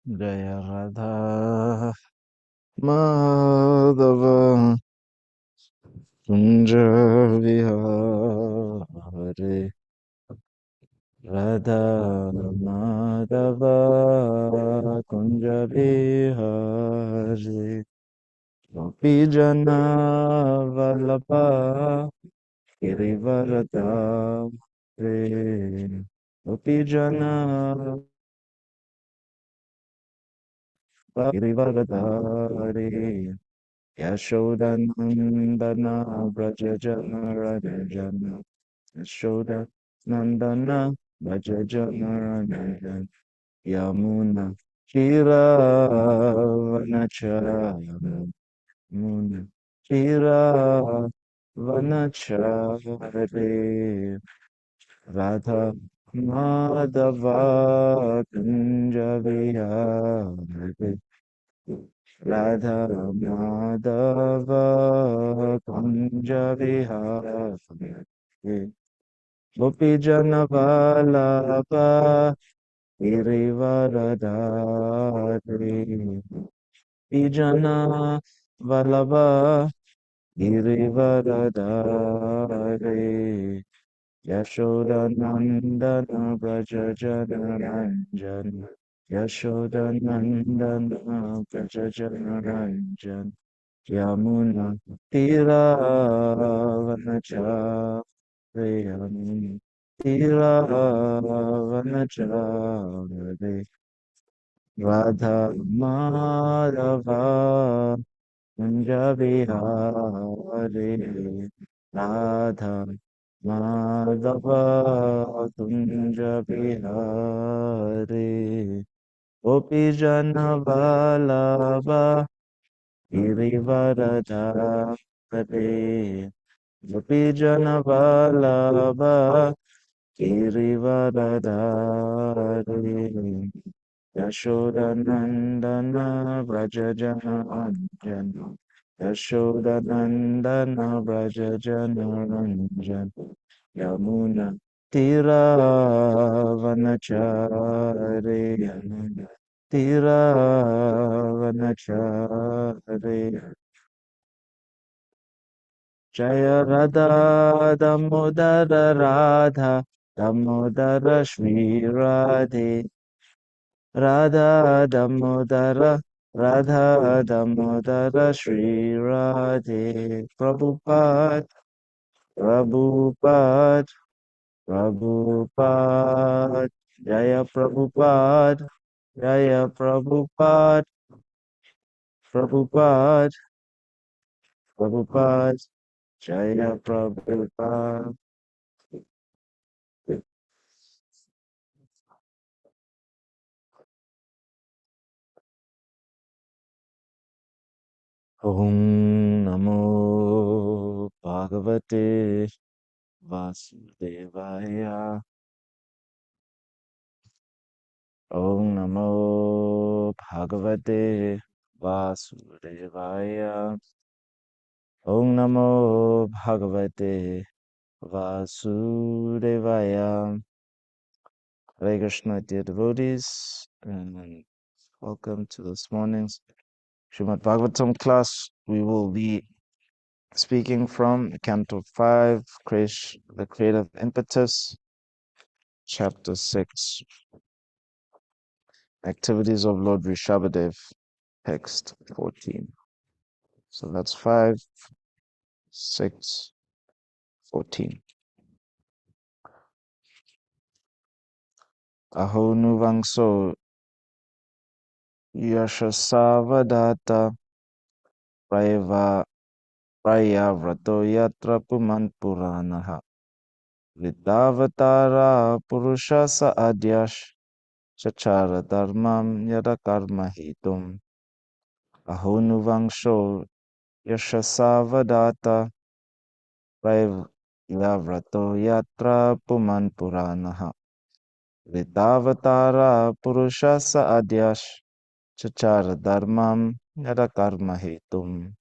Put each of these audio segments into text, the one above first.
Jaya Radha Madhava Kunja Vihare Radha Madhava Kunja Vihare Gopi Jana Vallabha Girivaradha Gopi Jana Girivaradha Yashodanandana Brajajana Radajana Yashodanandana Brajajana Radajana Yamuna Shira Vanachara Muna Shira Vanachare Radha Madhava Kunjaviya Radha Madhava Kunja Vihare Gopi Jana Vallabha Girivaradari Vijana Vallabha Girivaradari Yashodanandana Brajajana Ranjan Yashodanandana Brajajana Ranjan Yamuna Tira Vanachare Yamuna Tira Vanachare Radha Madhava Kunjavihare Radha Madhava Kunjavihare Gopi Jana Vallabha Girivaradhare Gopi Jana Vallabha Girivaradhare Yashodanandana Vrajajana Anjana Yashodanandana Vrajajana Ranjan Yamuna Tiravanachare Yamuna Tiravanachare Jaya Radha Damodara Radha Damodara Shri Radhe Radha Damodara Radha Damodara Shri Radhe Prabhupada Prabhupada Prabhupada Jaya Prabhupada Jaya Prabhupada Prabhupada Prabhupada Jaya Prabhupada Om Namo Bhagavate Vasudevaya Om Namo Bhagavate Vasudevaya Om Namo Bhagavate Vasudevaya. Hare Krishna, dear devotees, and welcome to this morning's Srimad Bhagavatam class. We will be speaking from Canto 5, The Creative Impetus, Chapter 6, Activities of Lord Rishabhadev, text 14. So that's 5, 6, 14. Aho nuvangso yashasavadata prayava prayavrato yatra puman puranaha vidavatara purusha sa adyash chachara dharmam yada karma hitum. Aho nuvangso yashasavadata prayavrato yatra puman puranaha vidavatara purusha sa adyash Chachara dharmam yada karma hetum.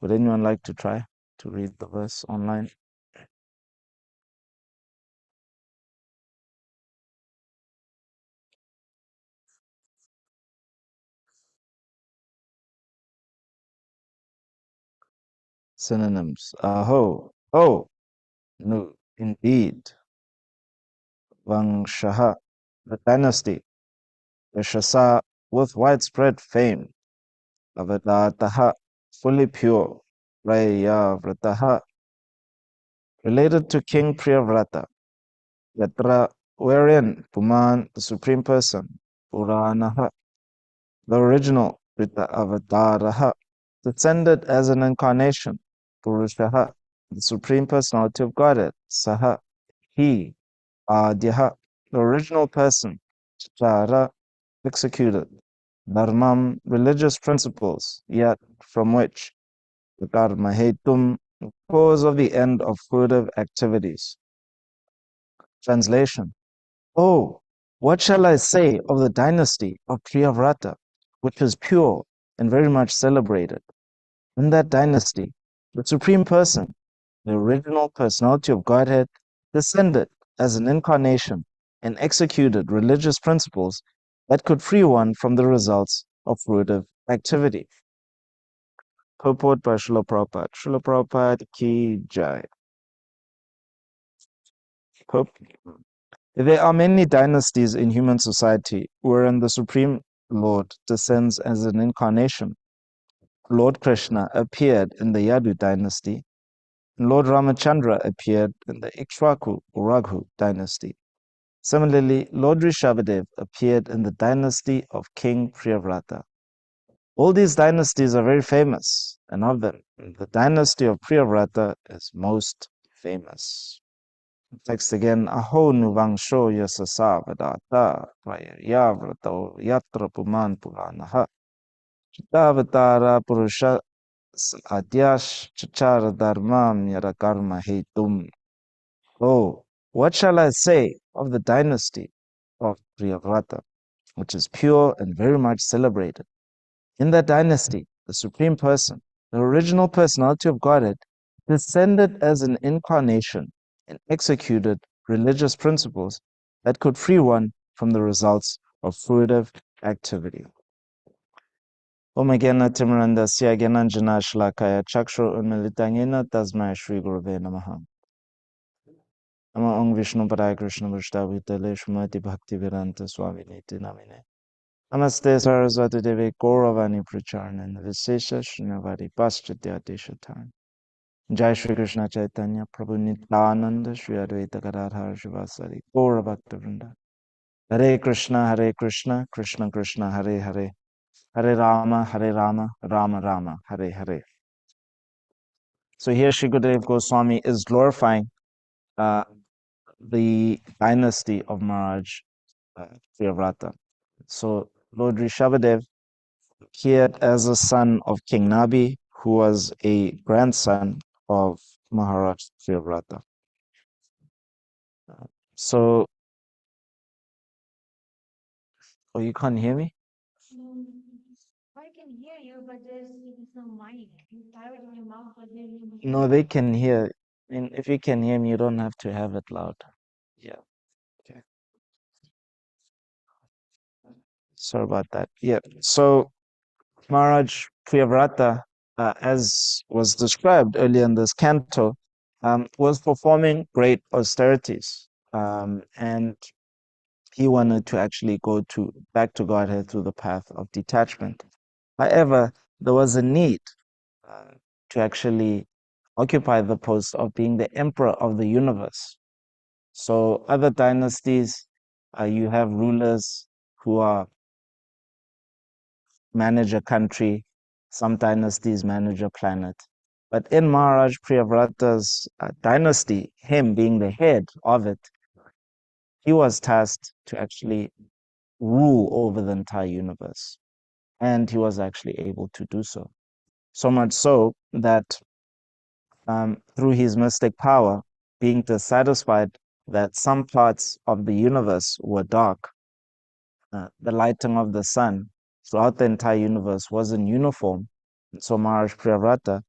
Would anyone like to try to read the verse online? Synonyms. Aho. Oh, no, indeed. Vangshaha, the dynasty. Vishasa, with widespread fame. Avadataha, fully pure. Prayavrataha, related to King Priyavrata. Yatra, wherein Puman, the Supreme Person. Puranaha, the original. Rita Avataraha, descended as an incarnation. Purushaha, the Supreme Personality of Godhead. Saha, he. Adyaha, the original person. Chara, executed. Dharmam, religious principles, yet from which the karma hetum, cause of the end of fruitive activities. Translation. Oh, what shall I say of the dynasty of Priyavrata, which is pure and very much celebrated? In that dynasty, the Supreme Person, the original personality of Godhead, descended as an incarnation and executed religious principles that could free one from the results of fruitive activity. Purport by Srila Prabhupada. Srila Prabhupada ki jai. There are many dynasties in human society wherein the Supreme Lord descends as an incarnation. Lord Krishna appeared in the Yadu dynasty, and Lord Ramachandra appeared in the Ikshwaku or Raghu dynasty. Similarly, Lord Rishabhadev appeared in the dynasty of King Priyavrata. All these dynasties are very famous, and of them, the dynasty of Priyavrata is most famous. Text again, Aho nuvangsho yasasa vadata prayavrato yatra puman puranaha chitavatara purusha adyash chachara dharmam yara karma hetum. Oh, what shall I say of the dynasty of Priyavrata, which is pure and very much celebrated? In that dynasty, the Supreme Person, the original personality of Godhead, descended as an incarnation and executed religious principles that could free one from the results of fruitive activity. Om Gena Timrandasya Gyananjana Shlakaya Chakshur Unmilitangena Tasmai Shri Gurave Namaha. Nama Om Vishnu Padaya Krishna Vishtavitale Shrimati Bhakti Vedanta Swami Niti Namine. Namaste Saraswati Devi Gauravani Pracharnan Visesha Srinavadi Paschatya Deshatarn. Jai Shri Krishna Chaitanya Prabhu Nityananda Shri Advaita Gadadhar Shivasari Gaura Bhakta Vrinda. Hare Krishna, Krishna Krishna, Hare Hare. Hare Rama, Rama Rama, Hare Hare. So here Shri Gurudev Goswami is glorifying the dynasty of Maharaj Priyavrata. So Lord Rishabhadev appeared as a son of King Nabi, who was a grandson of Maharaj Priyavrata. So, oh, you can't hear me? I can hear you, but there's no mic. You have it in your mouth, but then No, they can hear. And if you can hear me, you don't have to have it loud. Yeah. Okay. Sorry about that. Yeah. So Maharaj Priyavrata, as was described earlier in this canto, was performing great austerities, and he wanted to actually go back to Godhead through the path of detachment. However, there was a need uh, to actually occupy the post of being the emperor of the universe. So, other dynasties, you have rulers who are manage a country. Some dynasties manage a planet. But in Maharaj Priyavrata's dynasty, him being the head of it, he was tasked to actually rule over the entire universe. And he was actually able to do so. So much so that through his mystic power, being dissatisfied that some parts of the universe were dark, the lighting of the sun throughout the entire universe wasn't uniform. And so Maharaj Priyavrata,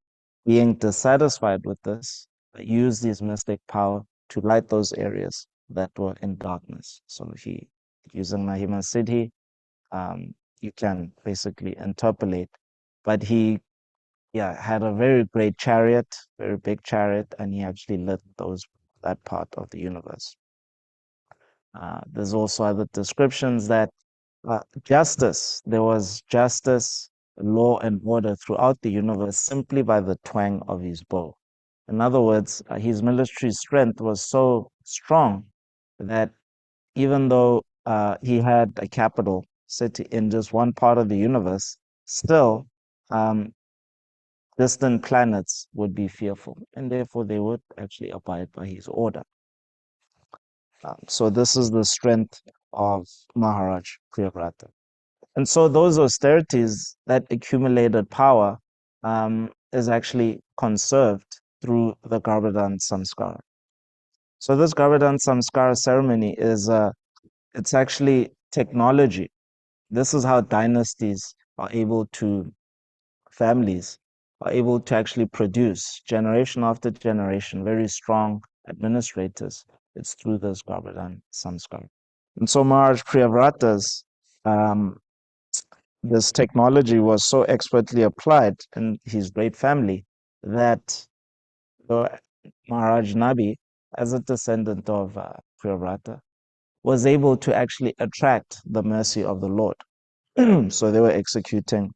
being dissatisfied with this, used his mystic power to light those areas that were in darkness. So he, using Mahima Siddhi, you can basically interpolate, but he yeah, had a very great chariot, very big chariot, and he actually lit that part of the universe. There's also other descriptions that there was justice, law, and order throughout the universe simply by the twang of his bow. In other words, his military strength was so strong that even though he had a capital city in just one part of the universe, still um, distant planets would be fearful, and therefore they would actually abide by his order. So this is the strength of Maharaj Priyavrata. And so those austerities, that accumulated power, is actually conserved through the Garbhadan Samskara. So this Garbhadan Samskara ceremony it's actually technology. This is how dynasties are able to, families are able to actually produce generation after generation, very strong administrators. It's through this Garbhadan Samskara. And so Maharaj Priyavrata's um, this technology was so expertly applied in his great family that the Maharaj Nabi, as a descendant of Priyavrata, was able to actually attract the mercy of the Lord. So they were executing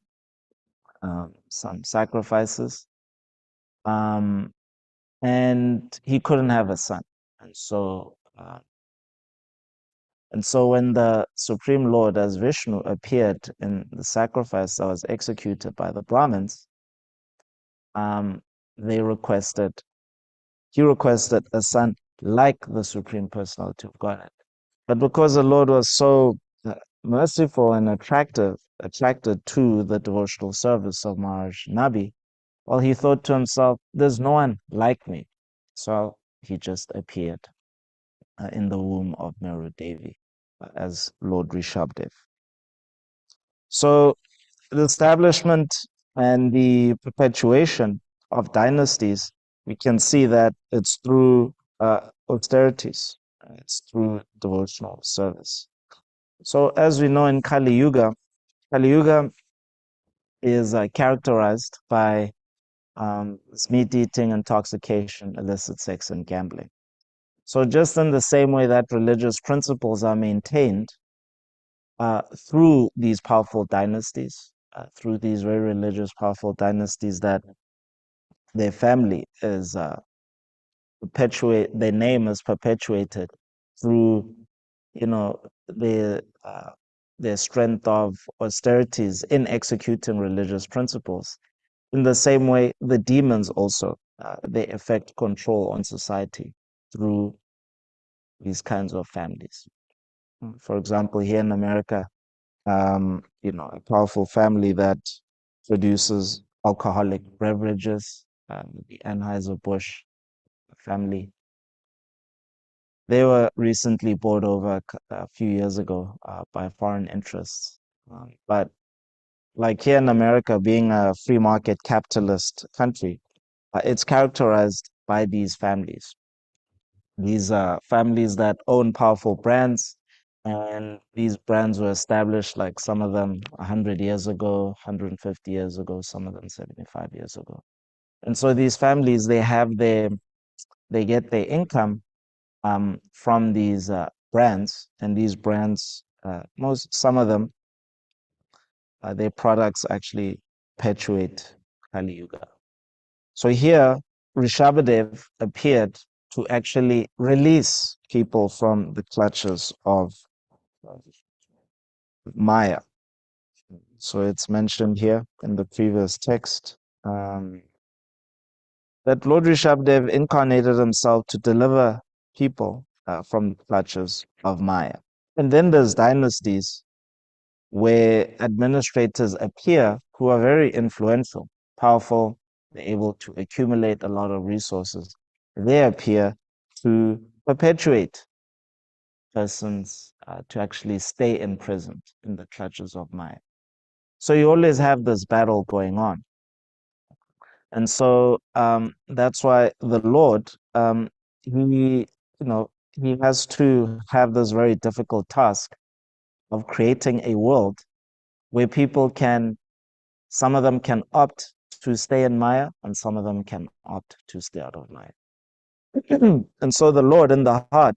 some sacrifices, um, and he couldn't have a son. And so, when the Supreme Lord, as Vishnu, appeared in the sacrifice that was executed by the Brahmins, um, they requested, he requested a son like the Supreme Personality of Godhead. But because the Lord was so merciful and attracted to the devotional service of Maharaj Nabi, well, he thought to himself, there's no one like me. So he just appeared in the womb of Meru Devi as Lord Rishabdev. So the establishment and the perpetuation of dynasties, we can see that it's through austerities, it's through devotional service. So, as we know in Kali Yuga is characterized by meat eating, intoxication, illicit sex, and gambling. So, just in the same way that religious principles are maintained through these powerful dynasties, through these very religious, powerful dynasties, that their family is their name is perpetuated through, you know, their strength of austerities in executing religious principles. In the same way, the demons also they effect control on society through these kinds of families. For example, here in America, a powerful family that produces alcoholic beverages, the Anheuser-Busch family. They were recently bought over a few years ago by foreign interests. But like here in America, being a free market capitalist country, it's characterized by these families. These are families that own powerful brands, and these brands were established, like some of them 100 years ago, 150 years ago, some of them 75 years ago. And so these families, they get their income from these brands, and these brands, some of them, their products actually perpetuate Kali Yuga. So here, Rishabhadev appeared to actually release people from the clutches of Maya. So it's mentioned here in the previous text that Lord Rishabhadev incarnated himself to deliver people from the clutches of Maya. And then there's dynasties where administrators appear who are very influential, powerful, they're able to accumulate a lot of resources. They appear to perpetuate persons to actually stay imprisoned in the clutches of Maya. So you always have this battle going on. And so that's why the Lord, he has to have this very difficult task of creating a world where people can, some of them can opt to stay in Maya, and some of them can opt to stay out of Maya. And so the Lord in the heart,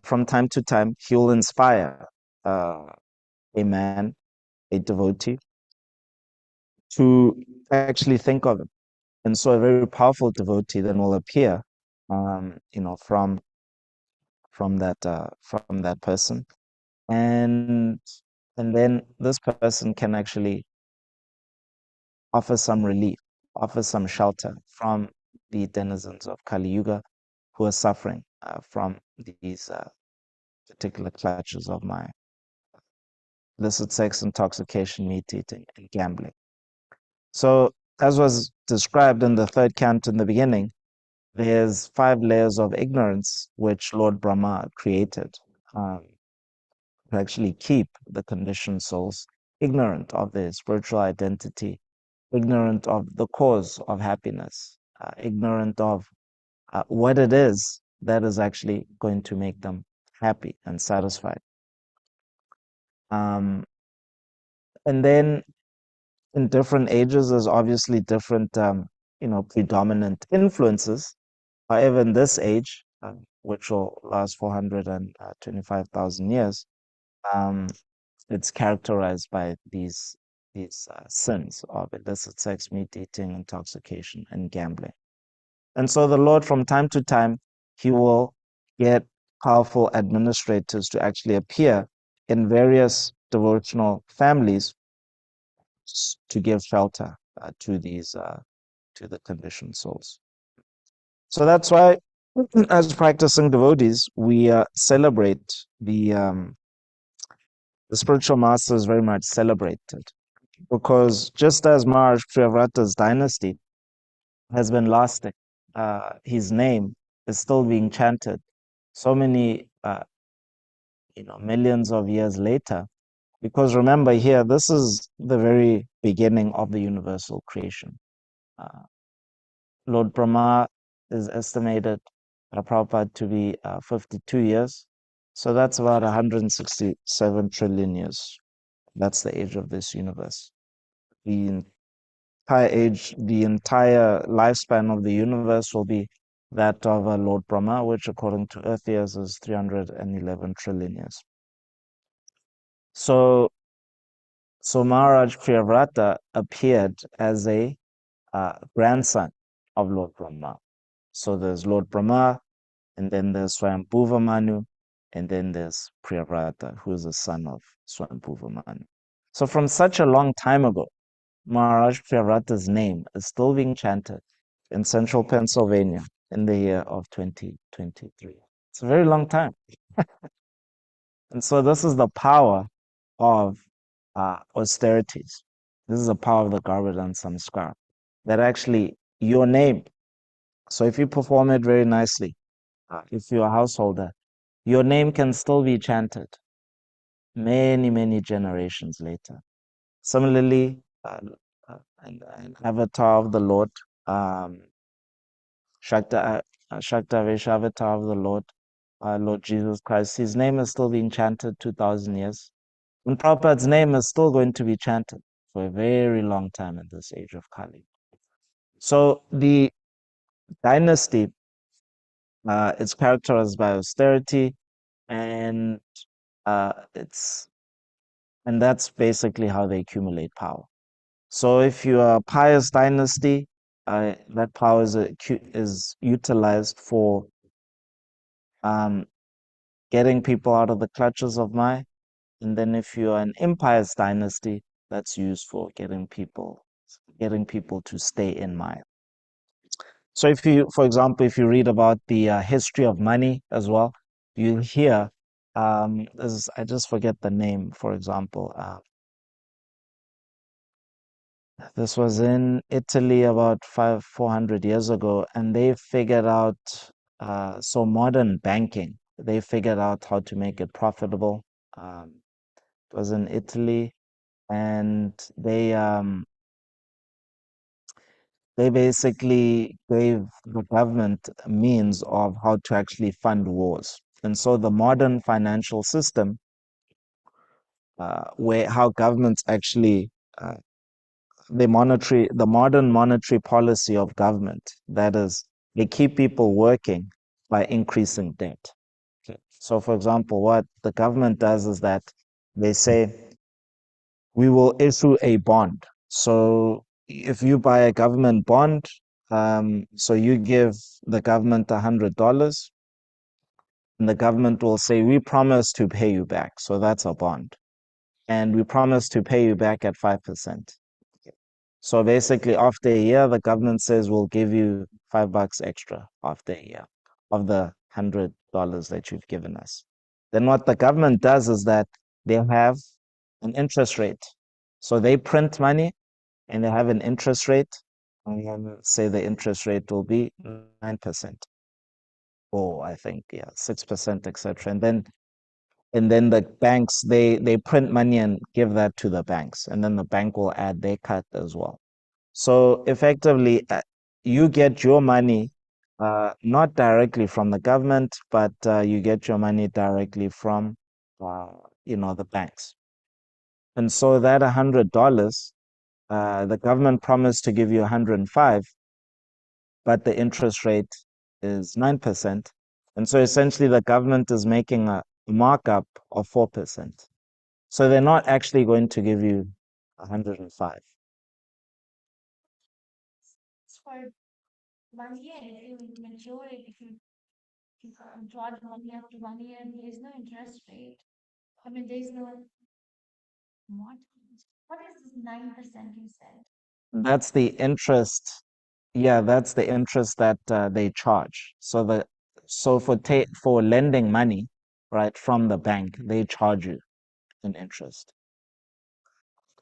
from time to time, he will inspire a man, a devotee, to actually think of him. And so a very powerful devotee then will appear, from from that person, and then this person can actually offer some relief, offer some shelter from the denizens of Kali Yuga who are suffering from these particular clutches of my illicit sex, intoxication, meat eating, and gambling. So, as was described in the third canto in the beginning, there's 5 layers of ignorance which Lord Brahma created um, to actually keep the conditioned souls ignorant of their spiritual identity, ignorant of the cause of happiness, ignorant of what it is that is actually going to make them happy and satisfied. Um, and then in different ages, there's obviously different, predominant influences. However, in this age, which will last 425,000 years, um, it's characterized by these sins of illicit sex, meat eating, intoxication, and gambling. And so the Lord, from time to time, he will get powerful administrators to actually appear in various devotional families to give shelter to these to the conditioned souls. So that's why, as practicing devotees, we celebrate the spiritual master is very much celebrated, because just as Maharaj Priyavrata's dynasty has been lasting, his name is still being chanted so many millions of years later. Because remember here, this is the very beginning of the universal creation. Uh, Lord Brahma is estimated by Prabhupada to be 52 years. So that's about 167 trillion years. That's the age of this universe. The entire age, the entire lifespan of the universe will be that of Lord Brahma, which according to Earth years is 311 trillion years. So, Maharaj Priyavrata appeared as a grandson of Lord Brahma. So there's Lord Brahma, and then there's Swayambhuva Manu, and then there's Priyavrata, who is the son of Swayambhuva Manu. So from such a long time ago, Maharaj Priyavrata's name is still being chanted in central Pennsylvania in the year of 2023. It's a very long time. And so this is the power of austerities. This is the power of the Garbhadan Samskar. That actually your name, so if you perform it very nicely, if you're a householder, your name can still be chanted many, many generations later. Similarly, an avatar of the Lord, um, Shakta avatar of the Lord, Lord Jesus Christ, his name is still being chanted 2,000 years. And Prabhupada's name is still going to be chanted for a very long time in this age of Kali. So the dynasty, it's characterized by austerity, and it's and that's basically how they accumulate power. So if you are a pious dynasty, that power is utilized for um, getting people out of the clutches of Maya. And then if you are an impious dynasty, that's used for getting people to stay in Maya. So if you, for example, if you read about the history of money as well, you hear, I just forget the name, for example. This was in Italy about 400 years ago, and they figured out, so modern banking, they figured out how to make it profitable. It was in Italy, and they basically gave the government a means of how to actually fund wars. And so the modern financial system, where how governments actually the modern monetary policy of government. That is, they keep people working by increasing debt. Okay. So, for example, what the government does is that they say, we will issue a bond. So, if you buy a government bond, so you give the government $100, and the government will say, we promise to pay you back. So that's a bond. And we promise to pay you back at 5%. So basically, after a year, the government says we'll give you $5 extra after a year of the $100 that you've given us. Then what the government does is that they have an interest rate. So they print money and they have an interest rate. And say the interest rate will be 9%, or I think, yeah, 6%, etc. And then the banks, they print money and give that to the banks, and then the bank will add their cut as well. So effectively, you get your money not directly from the government, but you get your money directly from uh, the banks. And so that $100, the government promised to give you 105, but the interest rate is 9%. And so essentially the government is making a markup of 4%. So they're not actually going to give you 105. It's for 1 year. If you mature it, if you draw the money after 1 year, there's no interest rate. I mean, there's no what? What is this 9% you said? That's the interest. Yeah, that's the interest that they charge. So for lending money, right, from the bank, they charge you an interest.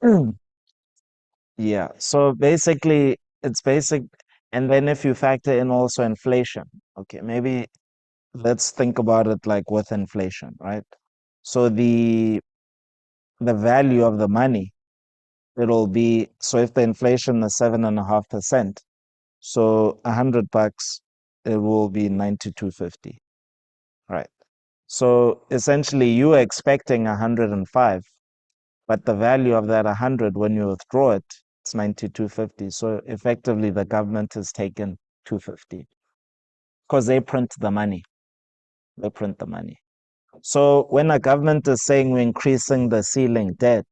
Mm. Yeah. So basically, it's basic. And then if you factor in also inflation, okay, maybe let's think about it like with inflation, right? So the value of the money, it'll be, so if the inflation is 7.5%, so $100, it will be 92.50, right? So essentially you are expecting 105, but the value of that 100 when you withdraw it, it's 92.50. So effectively the government has taken 250 because they print the money. They print the money. So when a government is saying we're increasing the ceiling debt,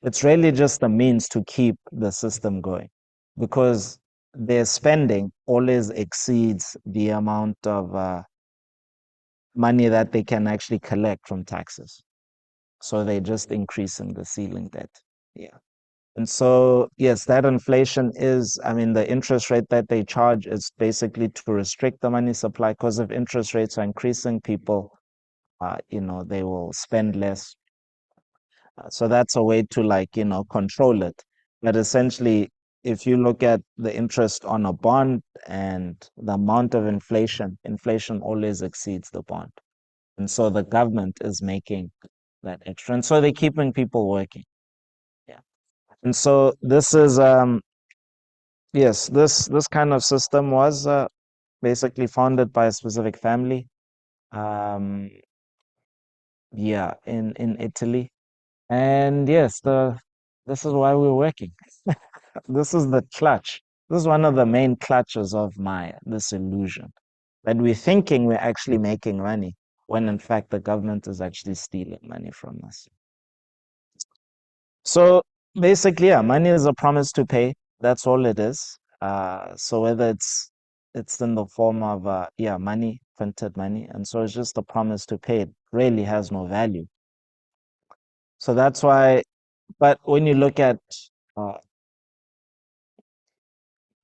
it's really just a means to keep the system going, because their spending always exceeds the amount of money that they can actually collect from taxes. So they're just increasing the ceiling debt. Yeah. And so, yes, that inflation is, I mean, the interest rate that they charge is basically to restrict the money supply, because if interest rates are increasing, people, they will spend less. So that's a way to, like, control it. But essentially, if you look at the interest on a bond and the amount of inflation always exceeds the bond. And so the government is making that extra. And so they're keeping people working. Yeah. And so this is, yes, this kind of system was basically founded by a specific family. Um, yeah, in Italy. And yes, this is why we're working. This is the clutch. This is one of the main clutches of Maya, this illusion that we're thinking we're actually making money when in fact the government is actually stealing money from us. So basically, yeah, money is a promise to pay. That's all it is. So whether it's in the form of yeah, money, printed money, and so it's just a promise to pay. It really has no value. So that's why. But when you look at uh,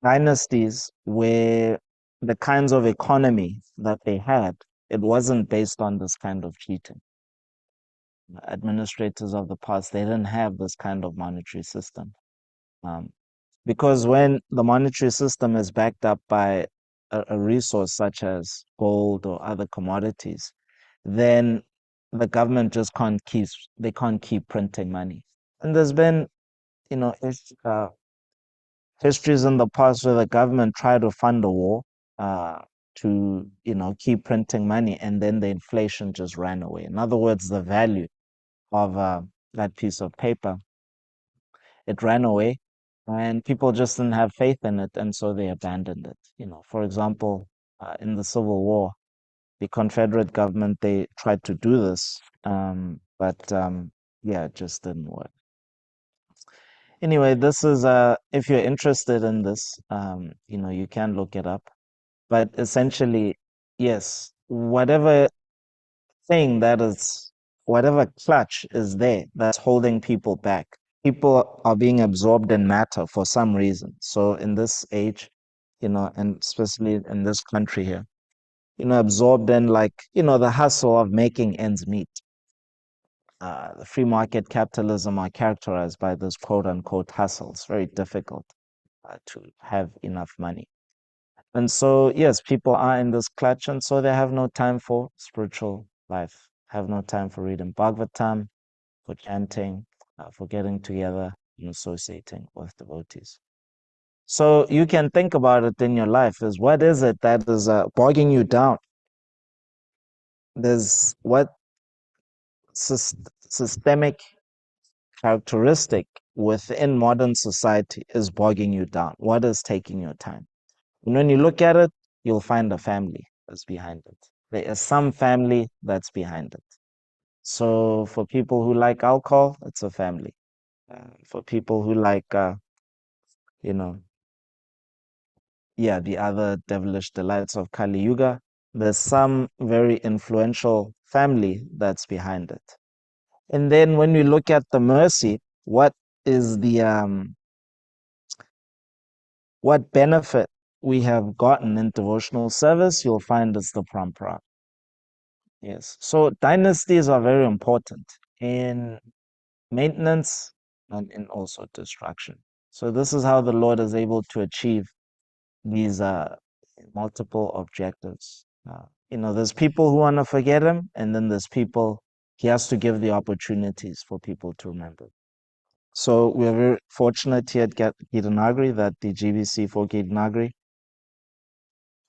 dynasties where the kinds of economy that they had, it wasn't based on this kind of cheating. Administrators of the past, they didn't have this kind of monetary system. Um, because when the monetary system is backed up by a resource such as gold or other commodities, then the government just can't keep printing money. And there's been, histories in the past where the government tried to fund a war uh, to, keep printing money, and then the inflation just ran away. In other words, the value of that piece of paper, it ran away, and people just didn't have faith in it, and so they abandoned it. For example, in the Civil War, the Confederate government, they tried to do this, but yeah, it just didn't work. Anyway, this is if you're interested in this, you can look it up. But essentially, yes, thing that is, whatever clutch is there that's holding people back, people are being absorbed in matter for some reason. So in this age, and especially in this country here, absorbed in, like, the hustle of making ends meet. The free market capitalism are characterized by this quote unquote hustle. It's very difficult to have enough money. And so, yes, people are in this clutch, and so they have no time for spiritual life, have no time for reading Bhagavatam, for chanting, for getting together and associating with devotees. So you can think about it in your life is, what is it that is bogging you down? There's what systemic characteristic within modern society is bogging you down? What is taking your time? And when you look at it, you'll find a family that's behind it. There is some family that's behind it. So for people who like alcohol, it's a family. For people who like, you know, yeah, the other devilish delights of Kali Yuga, there's some very influential family that's behind it. And then when we look at the mercy, what is what benefit we have gotten in devotional service, you'll find it's the parampara. Yes. So dynasties are very important in maintenance and in also destruction. So this is how the Lord is able to achieve these multiple objectives. There's people who want to forget him, and then there's people he has to give the opportunities for people to remember. So we're very fortunate here at Gita Nagari that the GBC for Gita Nagari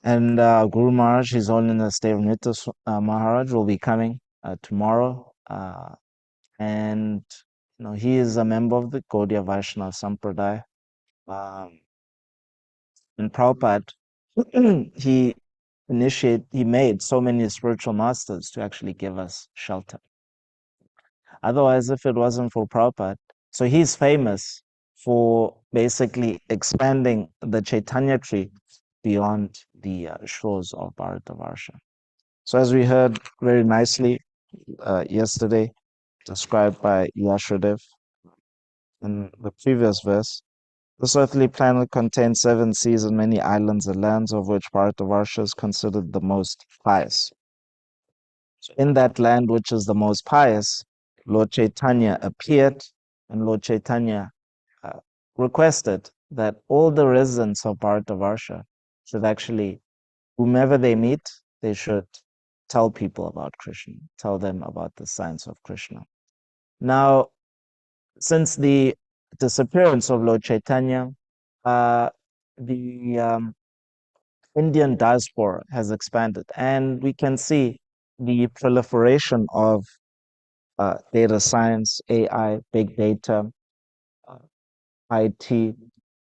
and Guru Maharaj, His Holiness Devanita Maharaj, will be coming tomorrow. And he is a member of the Gaudiya Vaishnava Sampradaya. Um, and Prabhupada, he made so many spiritual masters to actually give us shelter. Otherwise, if it wasn't for Prabhupada, so he's famous for basically expanding the Chaitanya tree beyond the shores of Bharatavarsha. So as we heard very nicely yesterday, described by Yashadev in the previous verse, this earthly planet contains 7 seas and many islands and lands, of which Bharatavarsha is considered the most pious. So in that land, which is the most pious, Lord Chaitanya appeared, and Lord Chaitanya uh, requested that all the residents of Bharatavarsha should actually, whomever they meet, they should tell people about Krishna, tell them about the science of Krishna. Now, since the disappearance of Lord Chaitanya, the Indian diaspora has expanded, and we can see the proliferation of data science, AI, big data, uh, IT,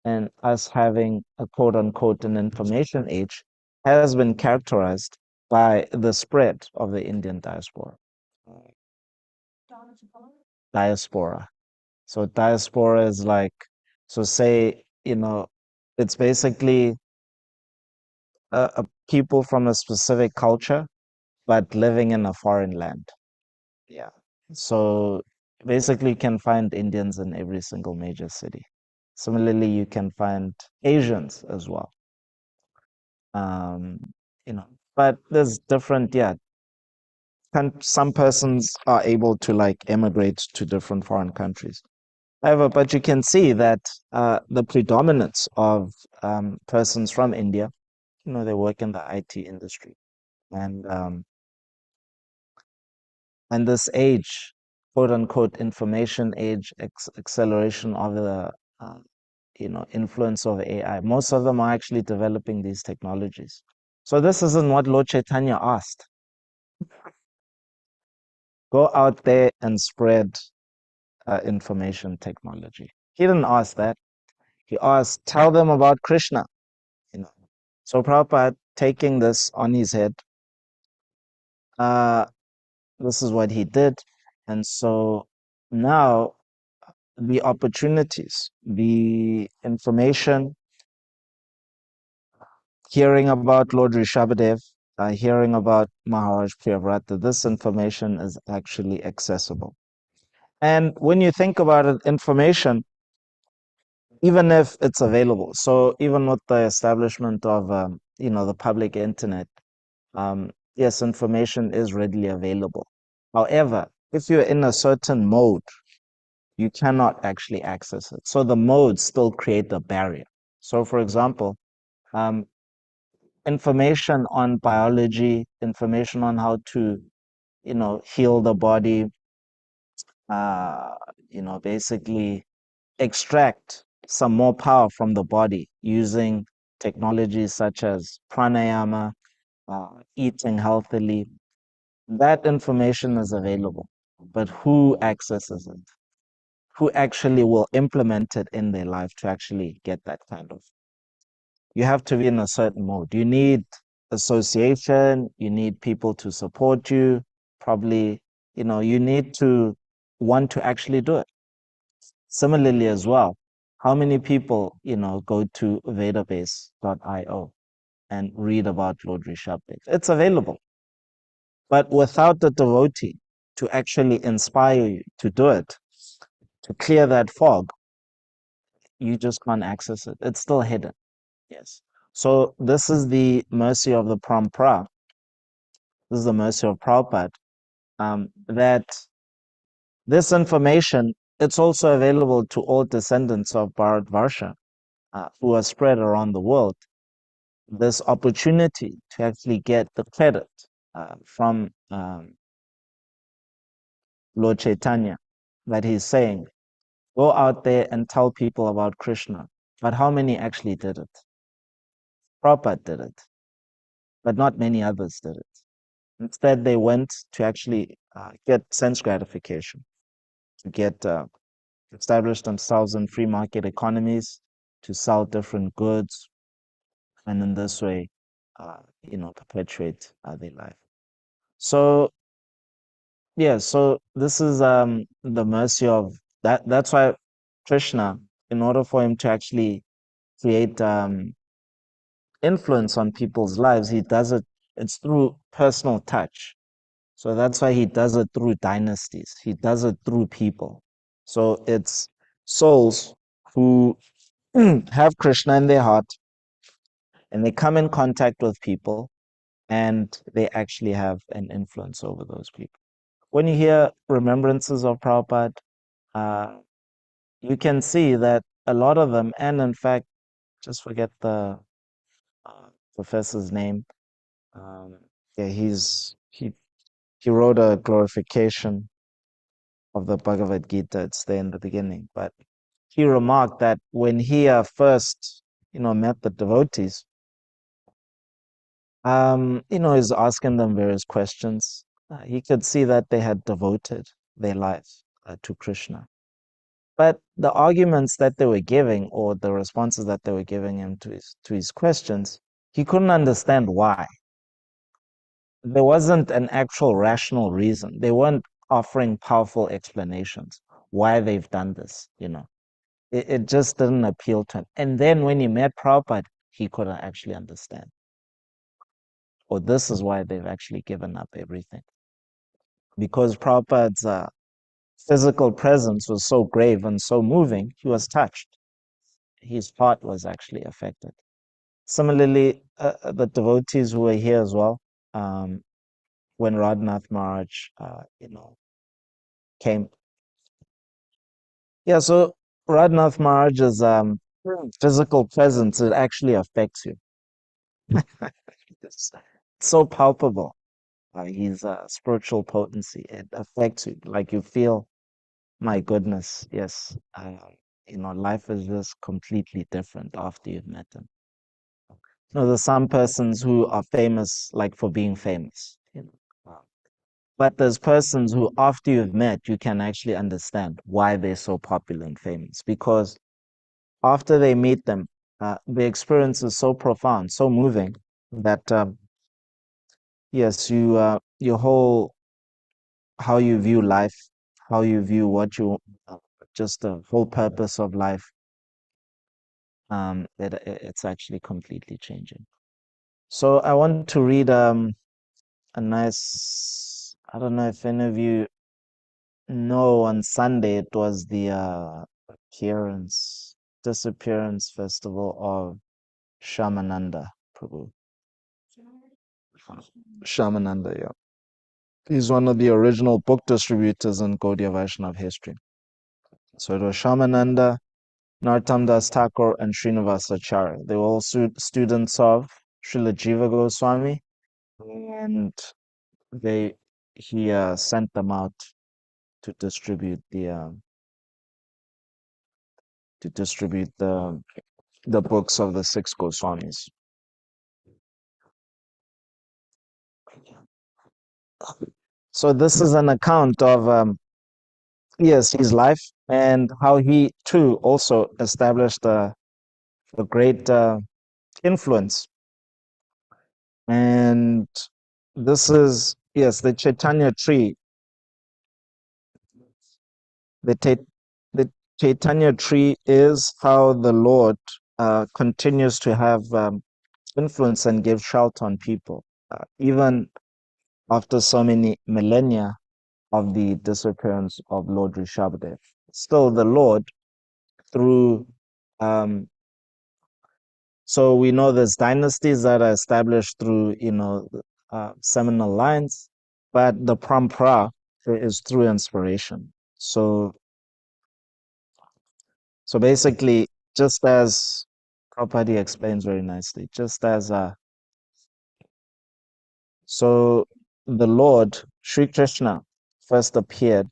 and us having a quote unquote an information age has been characterized by the spread of the Indian diaspora. Diaspora. So diaspora is like, so say, it's basically a people from a specific culture, but living in a foreign land. Yeah. So basically, you can find Indians in every single major city. Similarly, you can find Asians as well. Um, you know, but there's different, yeah. Some persons are able to like emigrate to different foreign countries. However, but you can see that the predominance of persons from India, they work in the IT industry, and this age, quote unquote, information age, acceleration of the influence of AI. Most of them are actually developing these technologies. So this isn't what Lord Chaitanya asked. Go out there and spread information technology. He didn't ask that. He asked, tell them about Krishna. You know. So Prabhupada, taking this on his head, uh, this is what he did. And so now the opportunities, the information, hearing about Lord Rishabhadev, hearing about Maharaj Priyavrata, this information is actually accessible. And when you think about it, information, even if it's available, so even with the establishment of, the public internet, yes, information is readily available. However, if you're in a certain mode, you cannot actually access it. So the modes still create a barrier. So, for example, um, information on biology, information on how to, heal the body, uh, basically extract some more power from the body using technologies such as pranayama, eating healthily. That information is available, but who accesses it? Who actually will implement it in their life to actually get that kind of? You have to be in a certain mode. You need association, you need people to support you. Probably, you need to want to actually do it. Similarly, as well, how many people, go to vedabase.io and read about Lord Rishabdev? It's available. But without the devotee to actually inspire you to do it, to clear that fog, you just can't access it. It's still hidden. Yes. So this is the mercy of the Parampara. This is the mercy of Prabhupada. That this information, it's also available to all descendants of Bharatvarsha who are spread around the world. This opportunity to actually get the credit from Lord Chaitanya, that he's saying, go out there and tell people about Krishna. But how many actually did it? Prabhupada did it, but not many others did it. Instead, they went to actually get sense gratification, to get establish themselves in free market economies, to sell different goods, and in this way, perpetuate their life. So yeah, so this is the mercy of that. That's why Krishna, in order for him to actually create influence on people's lives, he does it. It's through personal touch. So that's why he does it through dynasties. He does it through people. So it's souls who have Krishna in their heart and they come in contact with people and they actually have an influence over those people. When you hear remembrances of Prabhupada, uh, you can see that a lot of them, and in fact, just forget the professor's name. Um, yeah, he wrote a glorification of the Bhagavad Gita. It's there in the beginning, but he remarked that when he first, met the devotees, he's asking them various questions. He could see that they had devoted their lives to Krishna. But the arguments that they were giving, or the responses that they were giving him to his questions, he couldn't understand why. There wasn't an actual rational reason. They weren't offering powerful explanations why they've done this. It just didn't appeal to him. And then when he met Prabhupada, he couldn't actually understand. Or this is why they've actually given up everything. Because Prabhupada's physical presence was so grave and so moving, he was touched. His heart was actually affected. Similarly, the devotees who were here as well, when Radhanath Maharaj, came. Yeah, so Radhanath Maharaj's physical presence, it actually affects you. It's so palpable. His spiritual potency, it affects you. Like you feel, my goodness, yes, life is just completely different after you've met him. There's some persons who are famous, like for being famous. But there's persons who, after you've met, you can actually understand why they're so popular and famous. Because after they meet them, the experience is so profound, so moving that yes, your whole how you view life, how you view what you just the whole purpose of life, it's actually completely changing. So I want to read a nice. I don't know if any of you know. On Sunday it was the appearance disappearance festival of Shamananda Prabhu. Shamananda, yeah. He's one of the original book distributors in Gaudiya Vaishnav history. So it was Shamananda, Narottam Das Thakur, and Srinivasacharya. They were all students of Srila Jiva Goswami, and they he sent them out to distribute the books of the six Goswamis. So this is an account of yes, his life and how he too also established a great influence. And this is yes, the Chaitanya tree. The the Chaitanya tree is how the Lord continues to have influence and give shelter on people, even after so many millennia of the disappearance of Lord Rishabhadev. Still, the Lord, through um, so we know there's dynasties that are established through seminal lines, but the parampara is through inspiration. So basically, just as Prabhupada explains very nicely, just as so the Lord Sri Krishna first appeared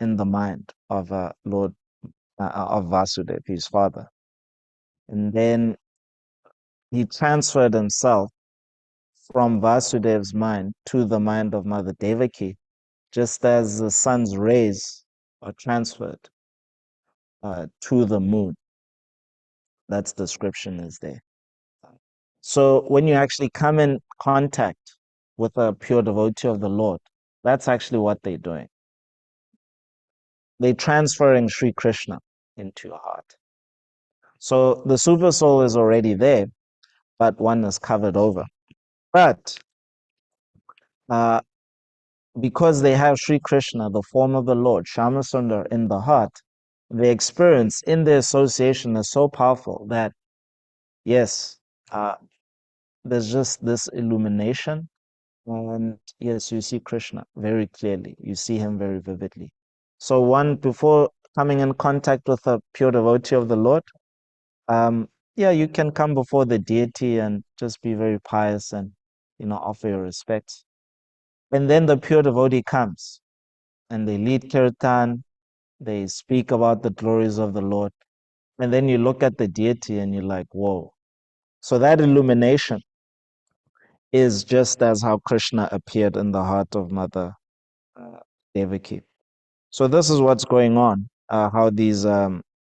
in the mind of Lord of Vasudev, his father, and then he transferred himself from Vasudev's mind to the mind of Mother Devaki, just as the sun's rays are transferred to the moon. That's description is there. So when you actually come in contact with a pure devotee of the Lord, that's actually what they're doing. They're transferring Sri Krishna into your heart. So the super soul is already there, but one is covered over. But uh, because they have Sri Krishna, the form of the Lord, Shama Sundar, in the heart, the experience in the association is so powerful that, yes, uh, there's just this illumination. And yes, you see Krishna very clearly. You see him very vividly. So one, before coming in contact with a pure devotee of the Lord, yeah, you can come before the deity and just be very pious and, offer your respects. And then the pure devotee comes and they lead kirtan, they speak about the glories of the Lord. And then you look at the deity and you're like, whoa. So that illumination is just as how Krishna appeared in the heart of Mother uh, Devaki. So this is what's going on, how the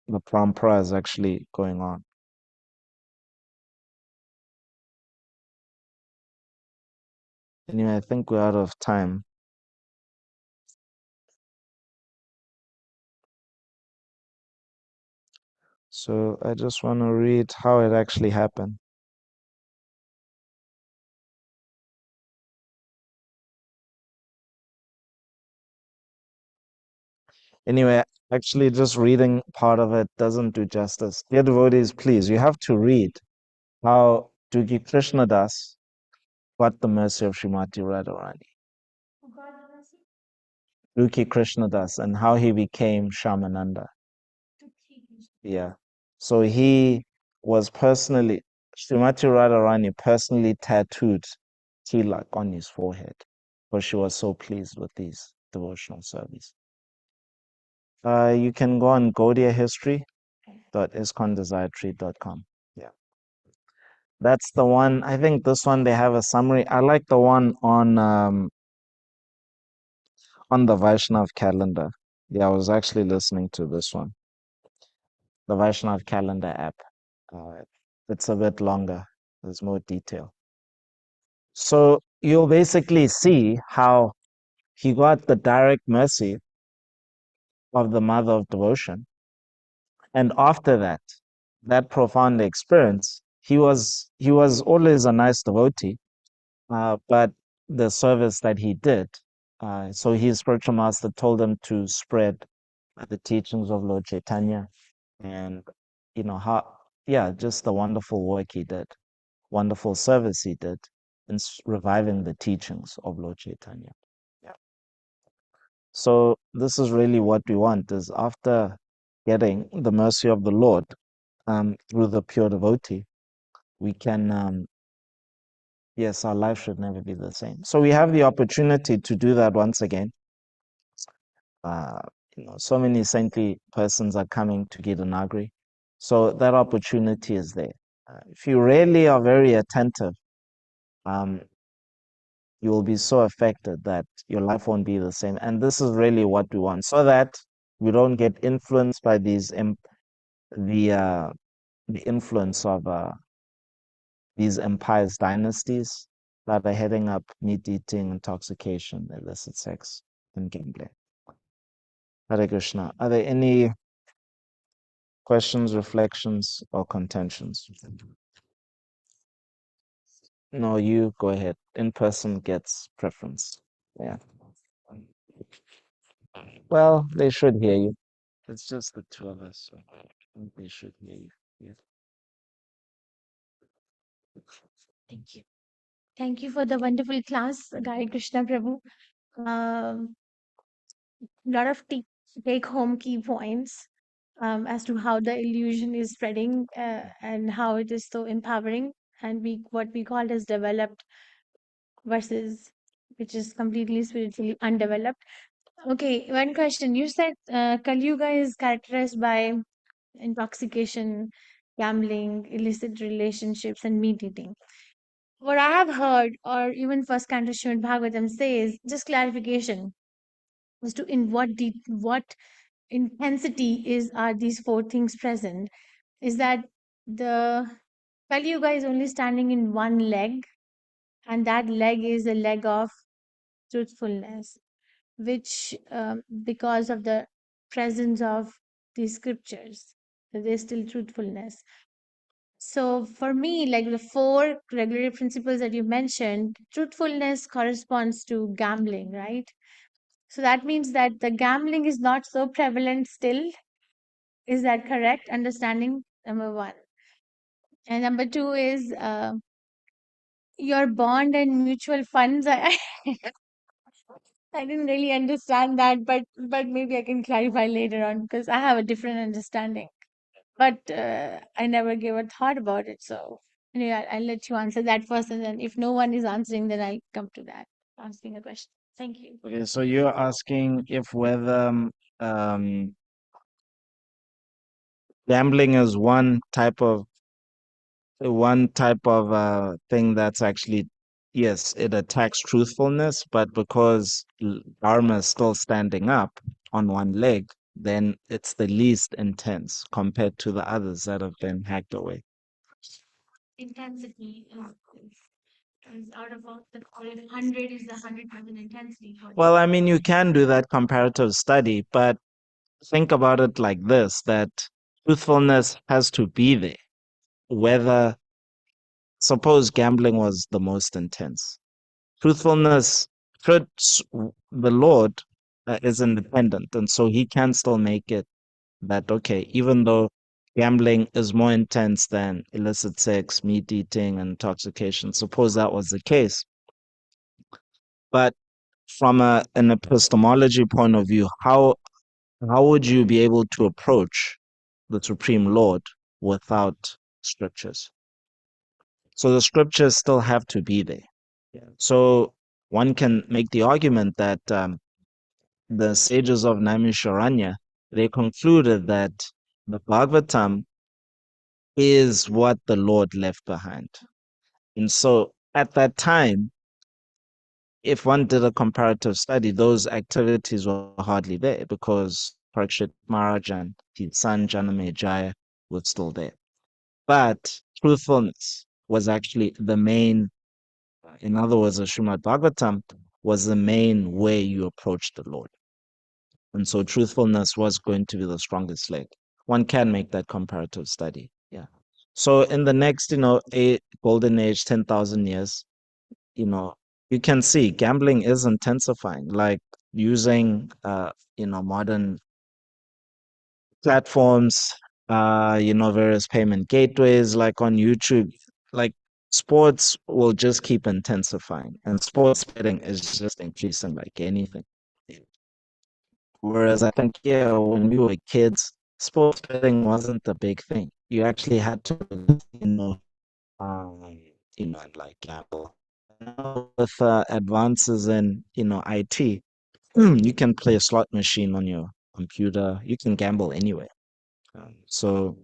parampara is actually going on. Anyway, I think we're out of time. So I just want to read how it actually happened. Anyway, actually, just reading part of it doesn't do justice. Dear devotees, please, you have to read how Duki Krishnadas got the mercy of Srimati Radharani. Duki Krishnadas and how he became Shamananda. Yeah. So he was personally, Srimati Radharani personally tattooed tilak on his forehead because she was so pleased with these devotional service. You can go on gaudiyahistory.iskondesirtree.com. Yeah. That's the one. I think this one they have a summary. I like the one on the Vaishnav calendar. Yeah, I was actually listening to this one. the Vaishnav calendar app. It's a bit longer. There's more detail. So you'll basically see how he got the direct mercy of the mother of devotion. And after that profound experience, he was always a nice devotee, but the service that he did, so his spiritual master told him to spread the teachings of Lord Chaitanya, and how, yeah, just the wonderful work he did, wonderful service he did in reviving the teachings of Lord Chaitanya. Yeah. So this is really what we want, is after getting the mercy of the Lord through the pure devotee, we can, yes, our life should never be the same. So we have the opportunity to do that once again. Uh, so many saintly persons are coming to Gita Nagari. So that opportunity is there. If you really are very attentive, um, you will be so affected that your life won't be the same. And this is really what we want, so that we don't get influenced by the influence of these empires, dynasties that are heading up meat eating, intoxication, illicit sex, and gambling. Hare Krishna. Are there any questions, reflections, or contentions? No, you go ahead. In person gets preference. Yeah. Well, they should hear you. It's just the two of us, so I think they should hear you. Yeah. Thank you. Thank you for the wonderful class, Gari Krishna Prabhu. Um, lot of take home key points as to how the illusion is spreading and how it is so empowering, and what we call as developed versus which is completely spiritually undeveloped. Okay, one question. You said Kali Yuga is characterized by intoxication, gambling, illicit relationships, and meat eating. What I have heard, or even first canto Srimad Bhagavatam says, just clarification as to in what intensity is are these four things present, is that the Kali Yuga is only standing in one leg, and that leg is a leg of truthfulness, which because of the presence of the scriptures, there's still truthfulness. So for me, like the four regulatory principles that you mentioned, truthfulness corresponds to gambling, right? So that means that the gambling is not so prevalent still. Is that correct understanding? Number one. And number two is your bond and mutual funds. I didn't really understand that, but maybe I can clarify later on because I have a different understanding. But I never gave a thought about it. So anyway, I'll let you answer that first, and then if no one is answering, then I'll come to that asking a question. Thank you. Okay, so you're asking if whether um, gambling is one type of thing that's actually, yes, it attacks truthfulness, but because Dharma is still standing up on one leg, then it's the least intense compared to the others that have been hacked away. Intensity is out of all the 100 is the 100% intensity. Well, I mean, you can do that comparative study, but think about it like this, that truthfulness has to be there. Whether, suppose gambling was the most intense. Truthfulness, the Lord is independent, and so he can still make it that, okay, even though gambling is more intense than illicit sex, meat eating, and intoxication, suppose that was the case. But from an epistemology point of view, how would you be able to approach the Supreme Lord without scriptures? So the scriptures still have to be there. Yeah. So one can make the argument that the sages of Naimisharanya, they concluded that the Bhagavatam is what the Lord left behind. And so at that time, if one did a comparative study, those activities were hardly there because Parikshit Maharaj and his son Janamejaya, was still there. But truthfulness was actually the main, in other words, the Srimad Bhagavatam was the main way you approached the Lord. And so truthfulness was going to be the strongest leg. One can make that comparative study. Yeah. So in the next, golden age, 10,000 years, you can see gambling is intensifying, like using, modern platforms, various payment gateways, like on YouTube, like sports will just keep intensifying, and sports betting is just increasing like anything. Whereas I think, yeah, when we were kids, sports betting wasn't the big thing. You actually had to, um, and like gamble. Now with advances in, IT, you can play a slot machine on your computer. You can gamble anywhere. So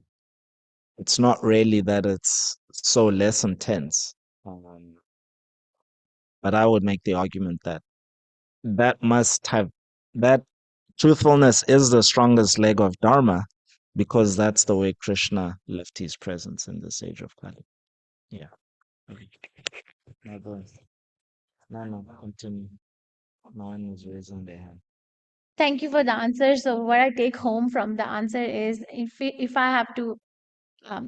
it's not really that it's so less intense. Um, but I would make the argument that that must have that truthfulness is the strongest leg of Dharma because that's the way Krishna left his presence in this age of Kali. Yeah. No, no, continue. No one is raising their hand. Thank you for the answer. So what I take home from the answer is if I have to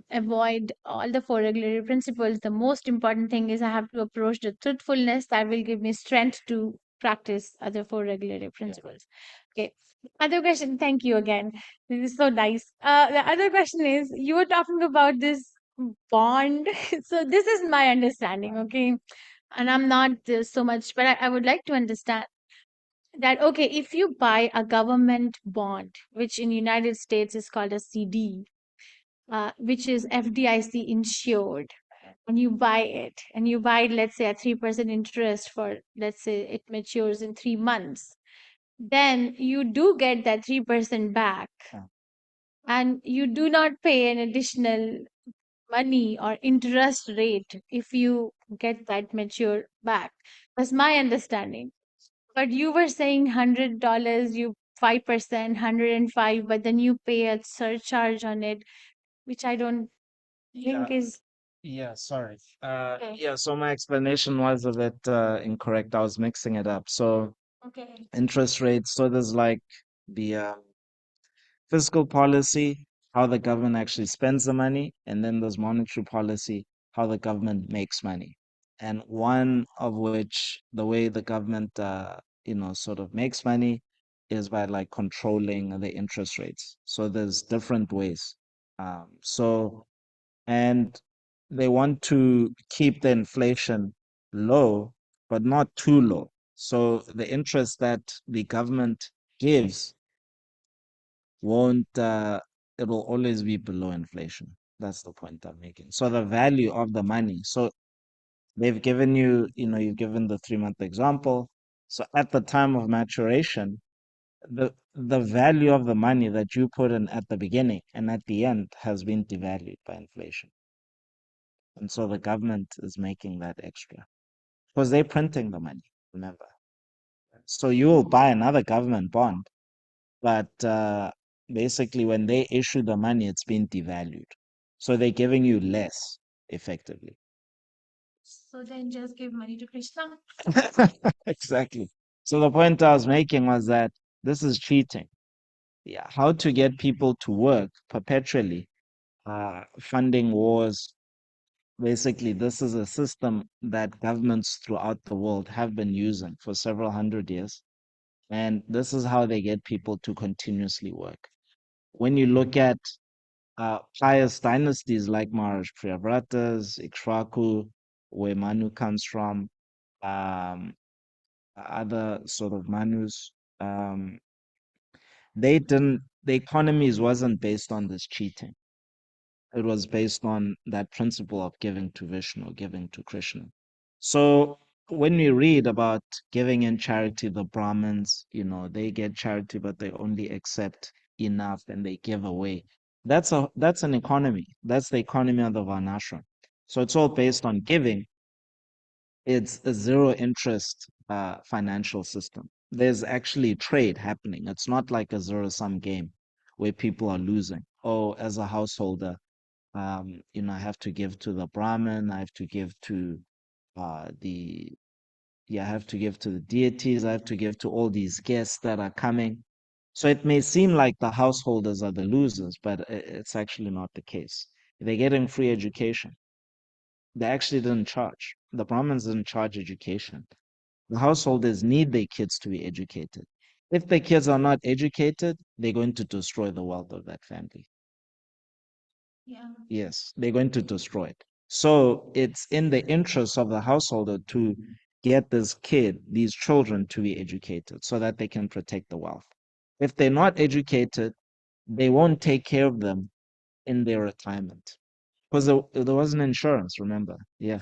avoid all the four regulatory principles, the most important thing is I have to approach the truthfulness that will give me strength to practice other four regulatory principles. Okay. Other question. Thank you again. This is so nice. The other question is you were talking about this bond. So this is my understanding. Okay. And I'm not so much, but I would like to understand that okay, if you buy a government bond, which in United States is called a CD, which is FDIC insured, and you buy it, and you buy it, let's say, at 3% interest for, let's say, it matures in 3 months, then you do get that 3% back, Yeah. and you do not pay an additional money or interest rate if you get that mature back. That's my understanding. But you were saying $100, you 5%, 105, but then you pay a surcharge on it, which I don't Yeah. think is Yeah, sorry. okay. Yeah, so my explanation was a bit incorrect. I was mixing it up. So Okay. interest rates, so there's like the fiscal policy, how the government actually spends the money, and then there's monetary policy, how the government makes money. And one of which, the way the government, sort of makes money is by like controlling the interest rates. So there's different ways. So, and they want to keep the inflation low, but not too low. So the interest that the government gives won't it'll always be below inflation. That's the point I'm making. So the value of the money. So they've given you, you've given the 3 month example. So at the time of maturation, the value of the money that you put in at the beginning and at the end has been devalued by inflation. And so the government is making that extra because they're printing the money, remember. So you will buy another government bond, but basically when they issue the money, it's been devalued. So they're giving you less effectively. So then just give money to Krishna. Exactly. So the point I was making was that this is cheating. Yeah, how to get people to work perpetually, funding wars. Basically, this is a system that governments throughout the world have been using for several hundred years. And this is how they get people to continuously work. When you look at pious dynasties like Maharaj Priyavrata's, Ikshvaku, where Manu comes from, um, other sort of Manus, um, the economies wasn't based on this cheating. It was based on that principle of giving to Vishnu, giving to Krishna. So when we read about giving in charity, the Brahmins, they get charity, but they only accept enough and they give away. That's an economy. That's the economy of the Varnashram. So it's all based on giving. It's a zero interest financial system. There's actually trade happening. It's not like a zero sum game where people are losing. oh, as a householder, I have to give to the Brahmin, I have to give to the yeah, I have to give to the deities, I have to give to all these guests that are coming. So it may seem like the householders are the losers, but it's actually not the case. They're getting free education. They actually didn't charge. The Brahmins didn't charge education. The householders need their kids to be educated. If the kids are not educated, they're going to destroy the wealth of that family. Yeah. Yes, they're going to destroy it. So it's in the interest of the householder to get this kid, these children to be educated so that they can protect the wealth. If they're not educated, they won't take care of them in their retirement. Because there wasn't insurance, remember? Yeah,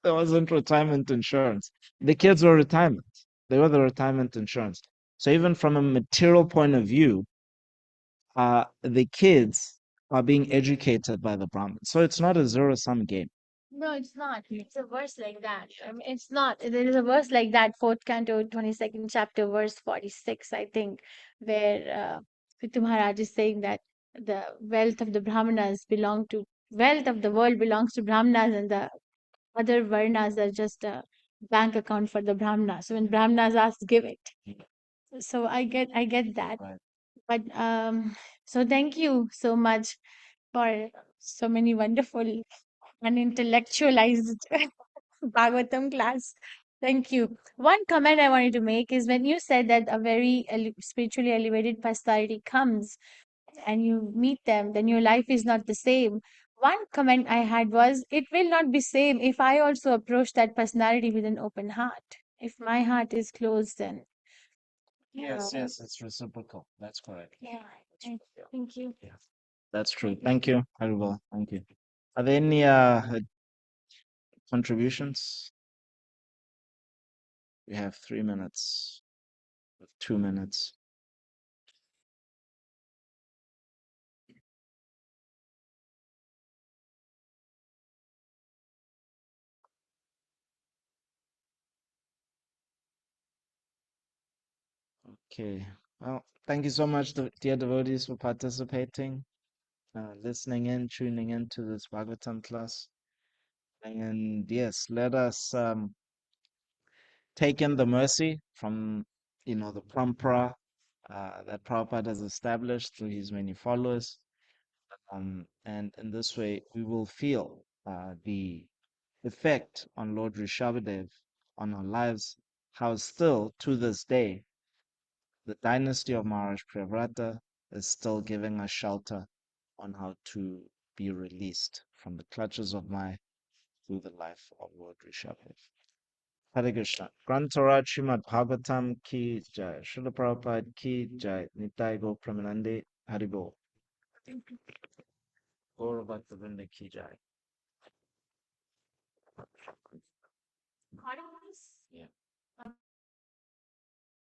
there wasn't retirement insurance. The kids were retirement. They were the retirement insurance. So even from a material point of view, the kids are being educated by the Brahmins. So it's not a zero-sum game. No, it's not. It's a verse like that. I mean, it's not. There is a verse like that, fourth canto, 22nd chapter, verse 46, I think, where Pitu Maharaj is saying that the wealth of the Brahmanas wealth of the world belongs to Brahmanas, and the other Varnas are just a bank account for the Brahmanas. So when Brahmanas ask, give it. So I get that. Right. But so thank you so much for so many wonderful and intellectualized Bhagavatam class. Thank you. One comment I wanted to make is when you said that a very spiritually elevated personality comes and you meet them, then your life is not the same. One comment I had was, it will not be same if I also approach that personality with an open heart. If my heart is closed, then Yes, yes, it's reciprocal. That's correct. yeah. That's Thank, true. thank you. Yeah, that's true. Thank you, Haribol. Thank you. Are there any contributions? We have 3 minutes, 2 minutes. Okay. Well, thank you so much, dear devotees, for participating, listening in, tuning in to this Bhagavatam class. And yes, let us take in the mercy from, the parampara that Prabhupada has established through his many followers. And in this way, we will feel the effect on Lord Rishabhadev on our lives, how still to this day the dynasty of Maharaj Priyavrata is still giving us shelter on how to be released from the clutches of Maya through the life of Lord Rishabhadev. Hare Krishna. Grantaraj Srimad Bhagavatam ki jai. Srila Prabhupada ki jai. Nitai Go Pramanande Haribo. Gaura Bhakta ki jai.